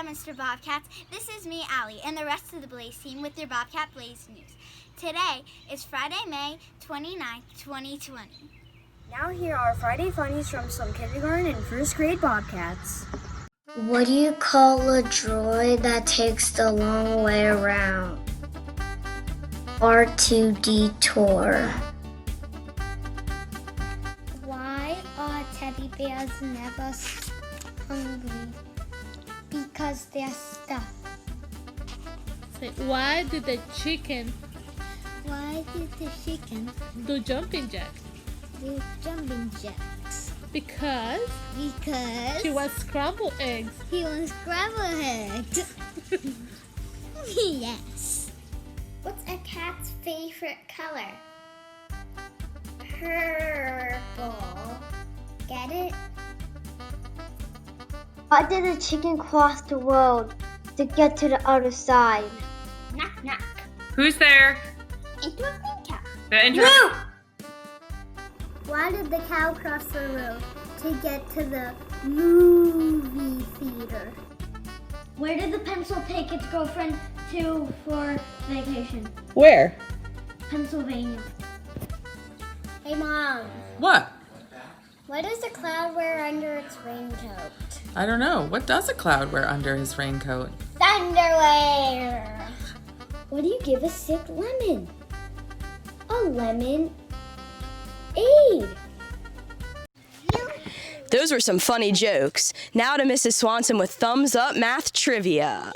Bedminster Bobcats. This is me, Allie, and the rest of the Blaze team with your Bobcat Blaze News. Today is Friday, May 29th, 2020. Now here are Friday funnies from some kindergarten and first grade Bobcats. What do you call a droid that takes the long way around? R2D2. Why are teddy bears never hungry? Because they're stuffed. Why did the chicken do jumping jacks? Do jumping jacks? Because Because she wants scrambled eggs. he wants scrambled eggs. Yes. What's a cat's favorite color? Purple. Get it? Why did the chicken cross the road to get to the other side? Knock, knock. Who's there? Into a green cow. Why did the cow cross the road to get to the movie theater? Where did the pencil take its girlfriend to for vacation? Where? Pennsylvania. Hey, Mom. What? What does a cloud wear under its raincoat? I don't know. What does a cloud wear under his raincoat? Thunderwear. What do you give a sick lemon? A lemon aid. Those were some funny jokes. Now to Mrs. Swanson with Thumbs Up Math Trivia.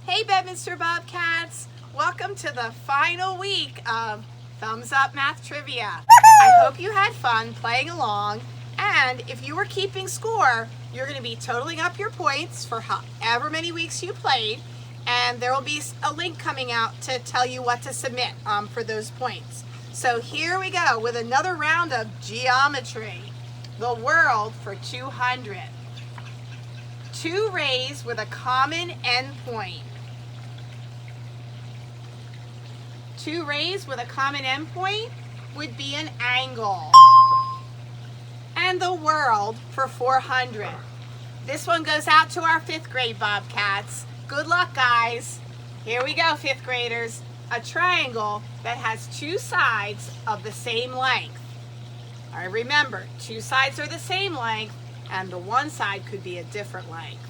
Hey Bedminster Bobcats! Welcome to the final week of Thumbs Up Math Trivia. I hope you had fun playing along, and if you were keeping score, you're going to be totaling up your points for however many weeks you played, and there will be a link coming out to tell you what to submit for those points. So here we go with another round of geometry. The world for 200. Two rays with a common endpoint. Two rays with a common endpoint would be an angle. And the world for 400. This one goes out to our 5th grade Bobcats. Good luck, guys. Here we go, 5th graders. A triangle that has two sides of the same length. All right, remember, two sides are the same length, and the one side could be a different length.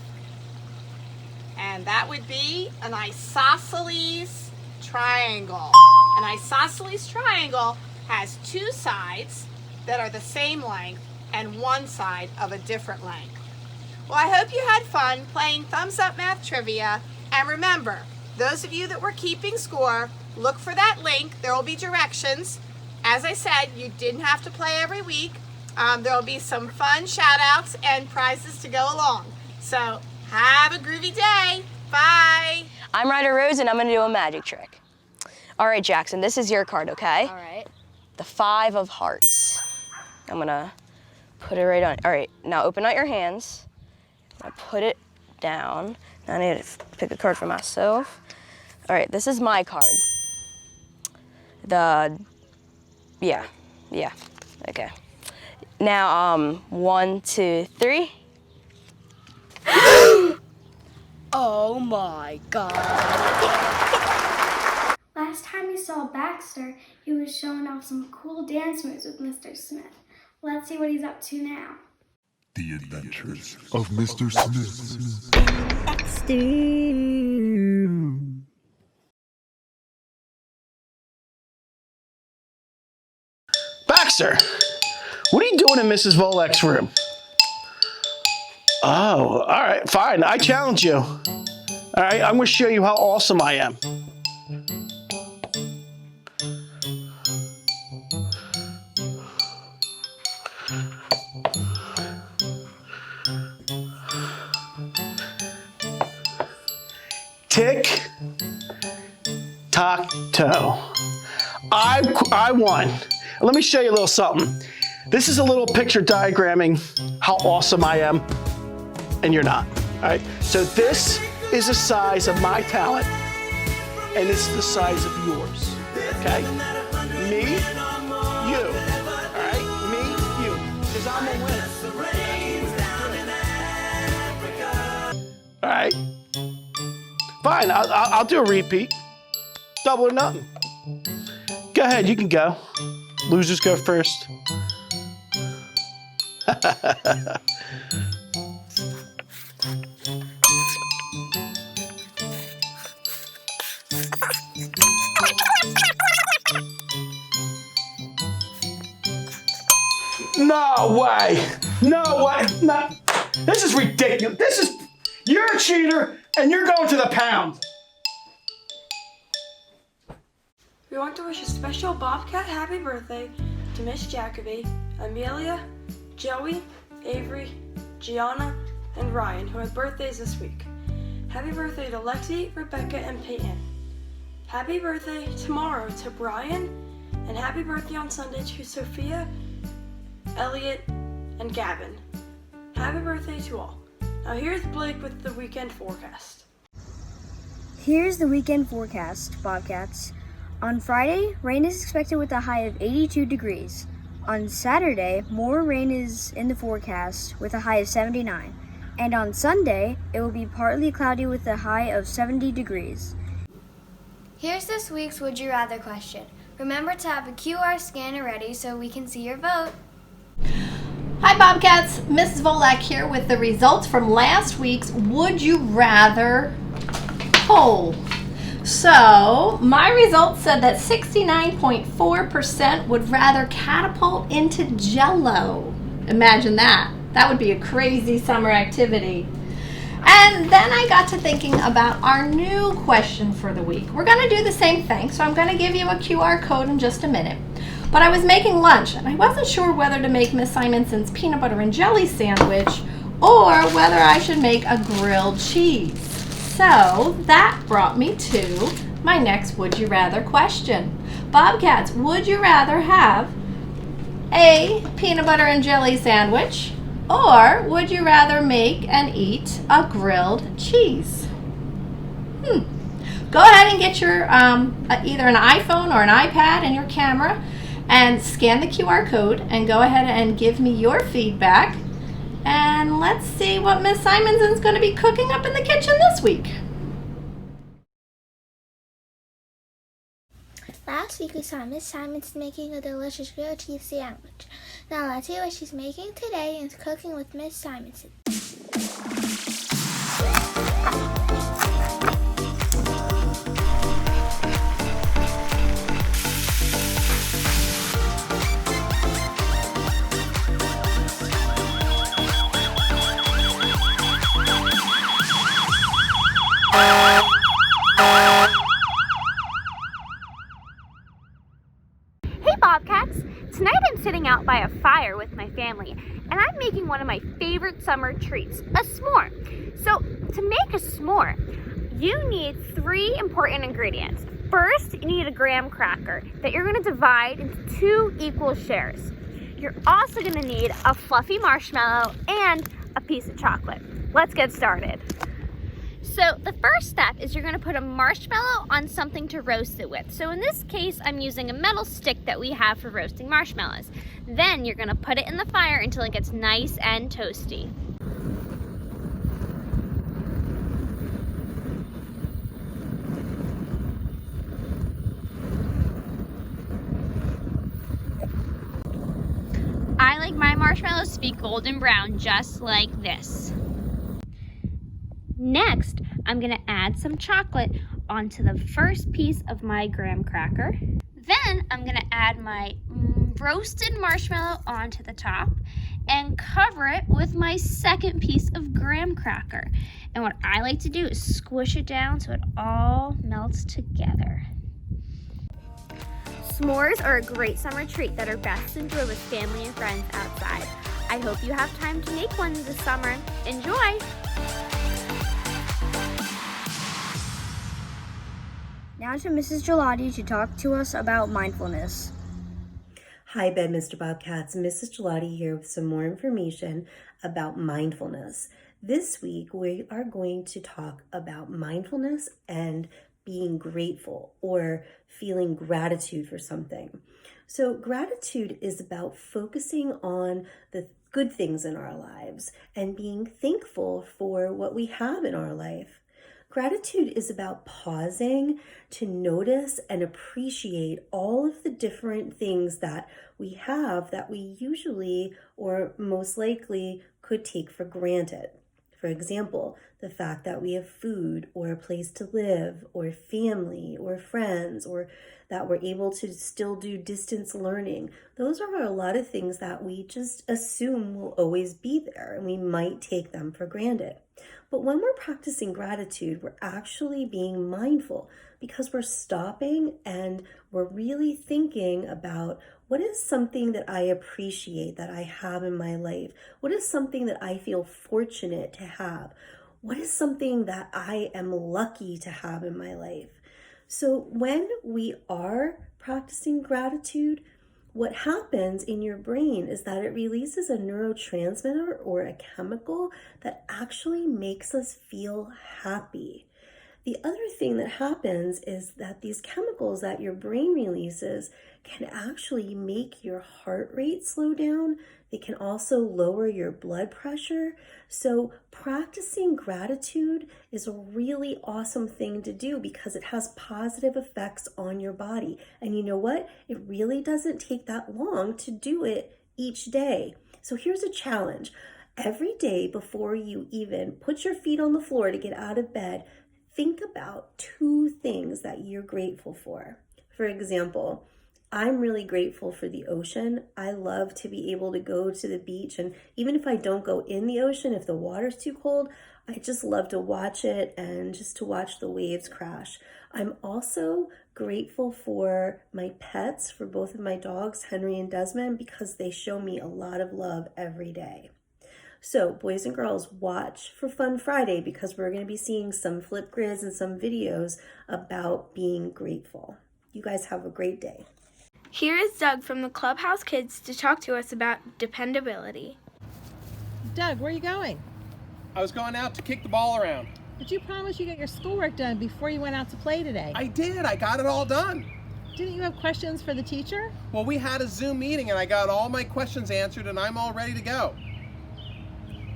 And that would be an isosceles triangle. An isosceles triangle has two sides that are the same length and one side of a different length. Well, I hope you had fun playing Thumbs Up Math Trivia, and remember, those of you that were keeping score, look for that link. There will be directions. As I said, you didn't have to play every week. There will be some fun shout outs and prizes to go along. So have a groovy day. Bye. I'm Ryder Rose and I'm gonna do a magic trick. All right, Jackson, this is your card, okay? All right. The 5 of hearts. I'm gonna put it right on. All right, now open out your hands. I put it down. Now I need to pick a card for myself. All right, this is my card. Yeah, okay. Now, 1, 2, 3. Oh my God. Last time we saw Baxter, he was showing off some cool dance moves with Mr. Smith. Let's see what he's up to now. The Adventures of Mr. Smith. Baxter, what are you doing in Mrs. Volek's room? Oh, all right, fine. I challenge you. All right, I'm going to show you how awesome I am. Tick, tock, toe. I won. Let me show you a little something. This is a little picture diagramming how awesome I am, and you're not. All right. So this is the size of my talent, and this is the size of yours. Okay. Me, you. All right. Me, you. Because I'm a winner. All right. Fine, I'll do a repeat. Double or nothing. Go ahead, you can go. Losers go first. No way. No way. No. This is ridiculous. You're a cheater and you're going to the pound. We want to wish a special Bobcat happy birthday to Miss Jacoby, Amelia, Joey, Avery, Gianna, and Ryan, who had birthdays this week. Happy birthday to Lexi, Rebecca, and Peyton. Happy birthday tomorrow to Brian, and happy birthday on Sunday to Sophia, Elliot, and Gavin. Happy birthday to all. Now here's Blake with the weekend forecast. Here's the weekend forecast, Bobcats. On Friday, rain is expected with a high of 82 degrees. On Saturday, more rain is in the forecast with a high of 79. And on Sunday, it will be partly cloudy with a high of 70 degrees. Here's this week's Would You Rather question. Remember to have a QR scanner ready so we can see your vote. Hi Bobcats, Mrs. Volak here with the results from last week's Would You Rather poll. So, my results said that 69.4% would rather catapult into Jell-O. Imagine that. That would be a crazy summer activity. And then I got to thinking about our new question for the week. We're going to do the same thing, so I'm going to give you a QR code in just a minute. But I was making lunch, and I wasn't sure whether to make Miss Simonson's peanut butter and jelly sandwich or whether I should make a grilled cheese. So that brought me to my next Would You Rather question. Bobcats, would you rather have a peanut butter and jelly sandwich, or would you rather make and eat a grilled cheese? Go ahead and get your either an iPhone or an iPad and your camera and scan the QR code and go ahead and give me your feedback. And let's see what Miss Simonson's going to be cooking up in the kitchen this week. Last week we saw Miss Simonson making a delicious grilled cheese sandwich. Now let's see what she's making today and cooking with Miss Simonson. Hey Bobcats! Tonight I'm sitting out by a fire with my family and I'm making one of my favorite summer treats, a s'more. So to make a s'more, you need 3 important ingredients. First, you need a graham cracker that you're going to divide into 2 equal shares. You're also going to need a fluffy marshmallow and a piece of chocolate. Let's get started. So the first step is you're going to put a marshmallow on something to roast it with. So in this case, I'm using a metal stick that we have for roasting marshmallows. Then you're going to put it in the fire until it gets nice and toasty. I like my marshmallows to be golden brown, just like this. Next, I'm gonna add some chocolate onto the first piece of my graham cracker. Then I'm gonna add my roasted marshmallow onto the top and cover it with my second piece of graham cracker. And what I like to do is squish it down so it all melts together. S'mores are a great summer treat that are best enjoyed with family and friends outside. I hope you have time to make one this summer. Enjoy! Now to Mrs. Gelati to talk to us about mindfulness. Hi, Bedminster Bobcats. Mrs. Gelati here with some more information about mindfulness. This week, we are going to talk about mindfulness and being grateful or feeling gratitude for something. So gratitude is about focusing on the good things in our lives and being thankful for what we have in our life. Gratitude is about pausing to notice and appreciate all of the different things that we have that we usually or most likely could take for granted. For example, the fact that we have food or a place to live or family or friends, or that we're able to still do distance learning. Those are a lot of things that we just assume will always be there, and we might take them for granted. But when we're practicing gratitude, we're actually being mindful because we're stopping and we're really thinking about what is something that I appreciate that I have in my life? What is something that I feel fortunate to have? What is something that I am lucky to have in my life? So when we are practicing gratitude, what happens in your brain is that it releases a neurotransmitter or a chemical that actually makes us feel happy. The other thing that happens is that these chemicals that your brain releases can actually make your heart rate slow down. They can also lower your blood pressure. So practicing gratitude is a really awesome thing to do because it has positive effects on your body. And you know what? It really doesn't take that long to do it each day. So here's a challenge. Every day before you even put your feet on the floor to get out of bed, think about 2 things that you're grateful for. For example, I'm really grateful for the ocean. I love to be able to go to the beach, and even if I don't go in the ocean, if the water's too cold, I just love to watch it and just to watch the waves crash. I'm also grateful for my pets, for both of my dogs, Henry and Desmond, because they show me a lot of love every day. So boys and girls, watch for Fun Friday because we're going to be seeing some Flipgrids and some videos about being grateful. You guys have a great day. Here is Doug from the Clubhouse Kids to talk to us about dependability. Doug, where are you going? I was going out to kick the ball around. But you promised you'd get your schoolwork done before you went out to play today. I did. I got it all done. Didn't you have questions for the teacher? Well, we had a Zoom meeting and I got all my questions answered and I'm all ready to go.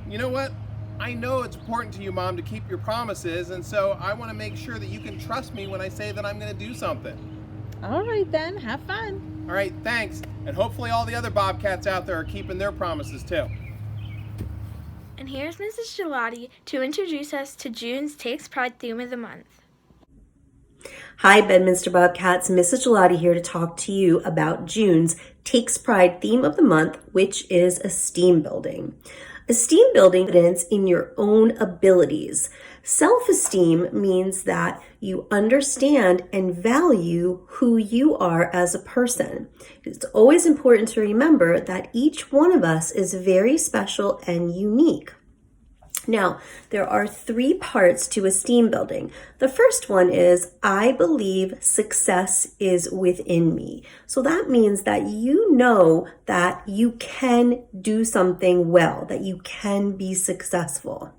You know what? I know it's important to you, Mom, to keep your promises, and so I want to make sure that you can trust me when I say that I'm going to do something. All right then, have fun. All right, thanks. And hopefully all the other Bobcats out there are keeping their promises too. And here's Mrs. Gelati to introduce us to June's Takes Pride theme of the month. Hi, Bedminster Bobcats. Mrs. Gelati here to talk to you about June's Takes Pride theme of the month, which is esteem building. Esteem building evidence in your own abilities. Self-esteem means that you understand and value who you are as a person. It's always important to remember that each one of us is very special and unique. Now, there are 3 parts to esteem building. The first one is, I believe success is within me. So that means that you know that you can do something well, that you can be successful.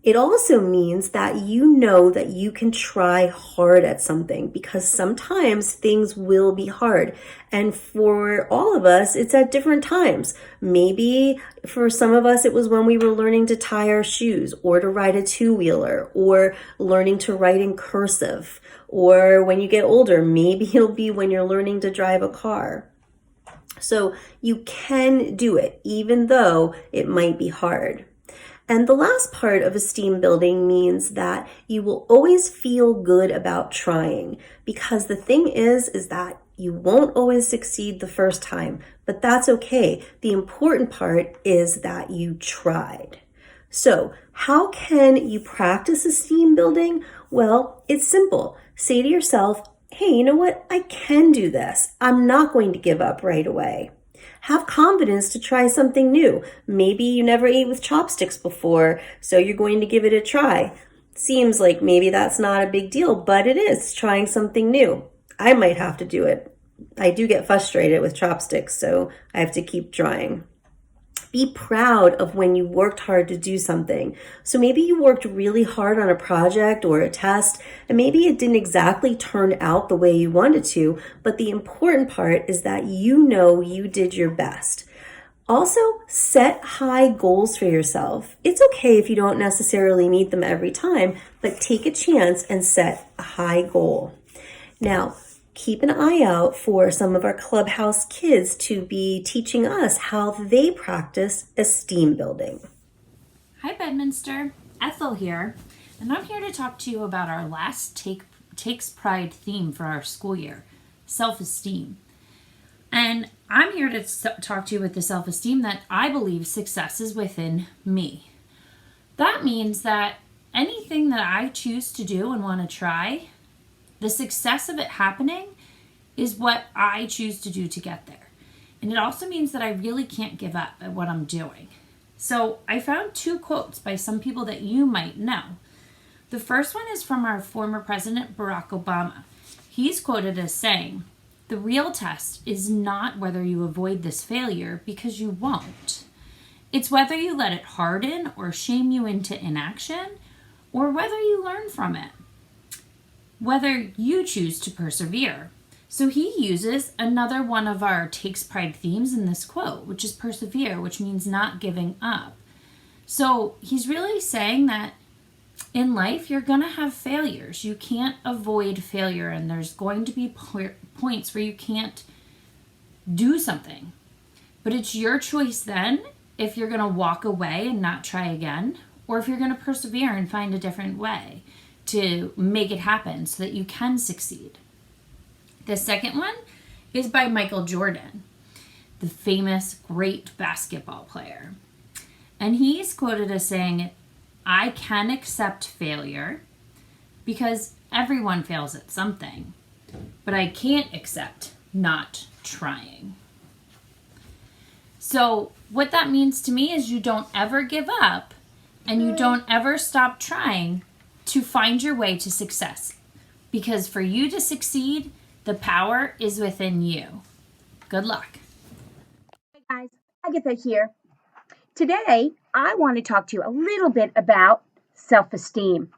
It also means that you know that you can try hard at something because sometimes things will be hard. And for all of us, it's at different times. Maybe for some of us, it was when we were learning to tie our shoes or to ride a 2-wheeler or learning to write in cursive. Or when you get older, maybe it'll be when you're learning to drive a car. So you can do it even though it might be hard. And the last part of esteem building means that you will always feel good about trying, because the thing is that you won't always succeed the first time, but that's okay. The important part is that you tried. So how can you practice esteem building? Well, it's simple. Say to yourself, hey, you know what? I can do this. I'm not going to give up right away. Have confidence to try something new. Maybe you never ate with chopsticks before, so you're going to give it a try. Seems like maybe that's not a big deal, but it is trying something new. I might have to do it. I do get frustrated with chopsticks, so I have to keep trying. Be proud of when you worked hard to do something. So maybe you worked really hard on a project or a test, and maybe it didn't exactly turn out the way you wanted to, but the important part is that you know you did your best. Also, set high goals for yourself. It's okay if you don't necessarily meet them every time, but take a chance and set a high goal. Now, keep an eye out for some of our clubhouse kids to be teaching us how they practice esteem building. Hi Bedminster, Ethel here, and I'm here to talk to you about our last Takes Pride theme for our school year, self-esteem. And I'm here to talk to you with the self-esteem that I believe success is within me. That means that anything that I choose to do and want to try, the success of it happening is what I choose to do to get there. And it also means that I really can't give up at what I'm doing. So I found 2 quotes by some people that you might know. The first one is from our former president, Barack Obama. He's quoted as saying, "The real test is not whether you avoid this failure, because you won't. It's whether you let it harden or shame you into inaction, or whether you learn from it. Whether you choose to persevere." So he uses another one of our Takes Pride themes in this quote, which is persevere, which means not giving up. So he's really saying that in life, you're going to have failures. You can't avoid failure, and there's going to be points where you can't do something. But it's your choice then if you're going to walk away and not try again, or if you're going to persevere and find a different way to make it happen so that you can succeed. The second one is by Michael Jordan, the famous great basketball player. And he's quoted as saying, "I can accept failure because everyone fails at something, but I can't accept not trying." So what that means to me is you don't ever give up and you don't ever stop trying to find your way to success. Because for you to succeed, the power is within you. Good luck. Hey guys, Agatha here. Today, I want to talk to you a little bit about self-esteem.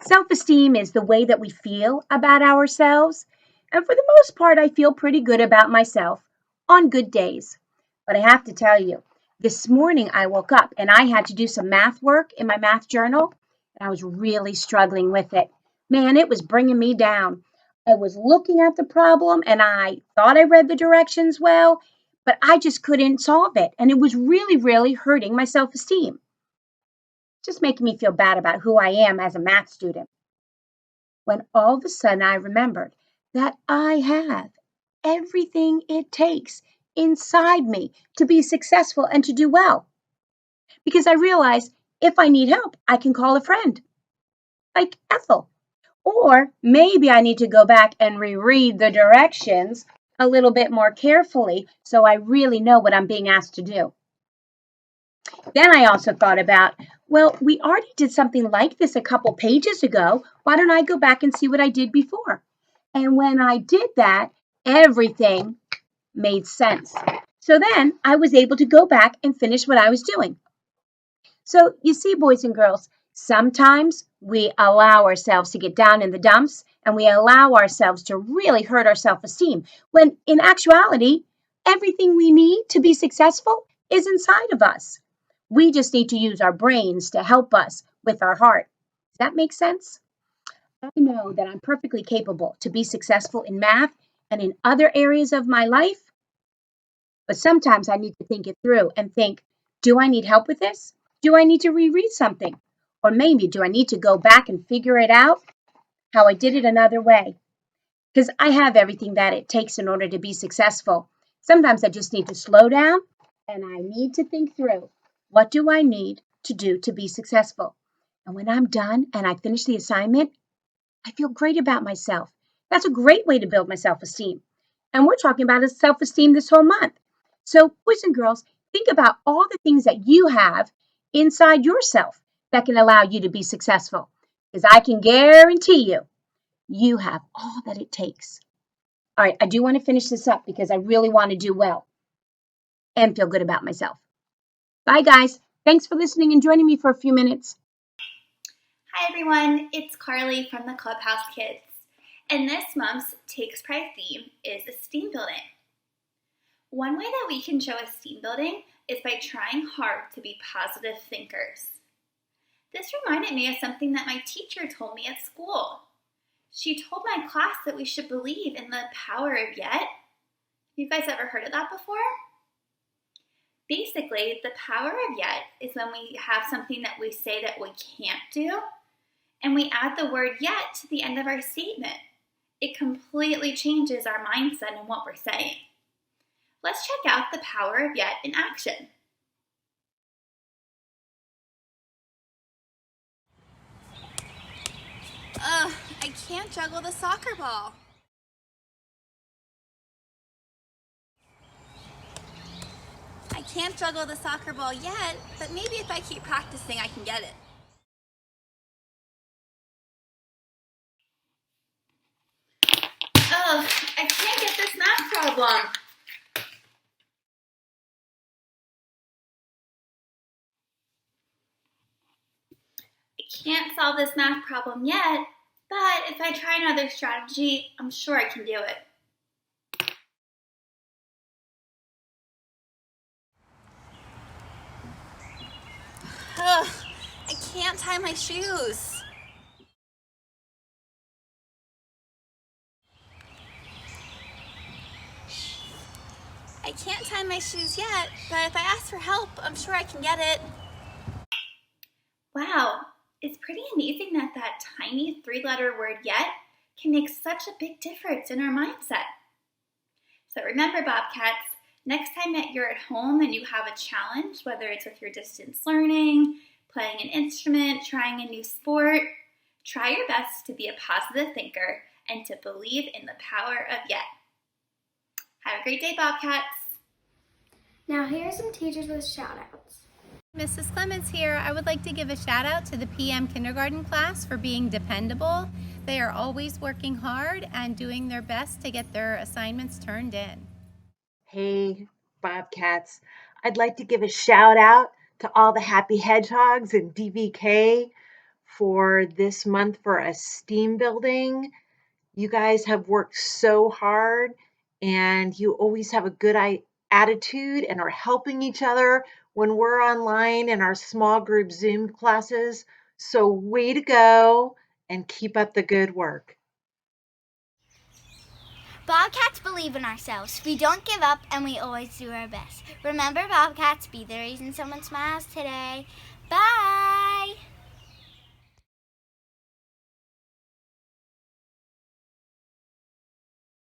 Self-esteem is the way that we feel about ourselves. And for the most part, I feel pretty good about myself on good days. But I have to tell you, this morning I woke up and I had to do some math work in my math journal. And I was really struggling with it. Man, it was bringing me down. I was looking at the problem and I thought I read the directions well, but I just couldn't solve it. And it was really, really hurting my self-esteem. Just making me feel bad about who I am as a math student. When all of a sudden I remembered that I have everything it takes inside me to be successful and to do well. Because I realized if I need help, I can call a friend, like Ethel. Or maybe I need to go back and reread the directions a little bit more carefully so I really know what I'm being asked to do. Then I also thought about, well, we already did something like this a couple pages ago. Why don't I go back and see what I did before? And when I did that, everything made sense. So then I was able to go back and finish what I was doing. So you see, boys and girls, sometimes we allow ourselves to get down in the dumps and we allow ourselves to really hurt our self-esteem, when in actuality, everything we need to be successful is inside of us. We just need to use our brains to help us with our heart. Does that make sense? I know that I'm perfectly capable to be successful in math and in other areas of my life, but sometimes I need to think it through and think, do I need help with this? Do I need to reread something? Or maybe do I need to go back and figure it out how I did it another way? Because I have everything that it takes in order to be successful. Sometimes I just need to slow down and I need to think through, what do I need to do to be successful? And when I'm done and I finish the assignment, I feel great about myself. That's a great way to build my self-esteem. And we're talking about self-esteem this whole month. So boys and girls, think about all the things that you have inside yourself that can allow you to be successful. Because I can guarantee you, you have all that it takes. All right, I do want to finish this up because I really want to do well and feel good about myself. Bye, guys. Thanks for listening and joining me for a few minutes. Hi, everyone. It's Carly from the Clubhouse Kids. And this month's Takes Pride theme is esteem building. One way that we can show esteem building is by trying hard to be positive thinkers. This reminded me of something that my teacher told me at school. She told my class that we should believe in the power of yet. You guys ever heard of that before? Basically, the power of yet is when we have something that we say that we can't do, and we add the word yet to the end of our statement. It completely changes our mindset and what we're saying. Let's check out the power of yet in action. Ugh, I can't juggle the soccer ball. I can't juggle the soccer ball yet, but maybe if I keep practicing, I can get it. Ugh, I can't get this math problem. I can't solve this math problem yet, but if I try another strategy, I'm sure I can do it. Ugh, I can't tie my shoes. I can't tie my shoes yet, but if I ask for help, I'm sure I can get it. Wow, it's pretty amazing that that tiny 3-letter word yet can make such a big difference in our mindset. So remember, Bobcats, next time that you're at home and you have a challenge, whether it's with your distance learning, playing an instrument, trying a new sport, try your best to be a positive thinker and to believe in the power of yet. Have a great day, Bobcats. Now here are some teachers with shout-outs. Mrs. Clements here. I would like to give a shout out to the PM kindergarten class for being dependable. They are always working hard and doing their best to get their assignments turned in. Hey, Bobcats. I'd like to give a shout out to all the Happy Hedgehogs and DVK for this month for esteem building. You guys have worked so hard and you always have a good attitude and are helping each other when we're online in our small group Zoom classes. So way to go and keep up the good work. Bobcats believe in ourselves. We don't give up and we always do our best. Remember, Bobcats, be the reason someone smiles today. Bye!